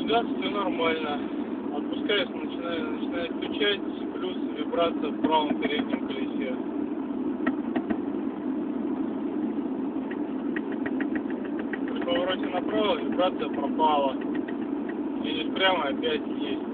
Газ все нормально. Отпускаешь, начинает стучать, плюс вибрация в правом переднем колесе. При повороте направо вибрация пропала. Едешь прямо, опять есть.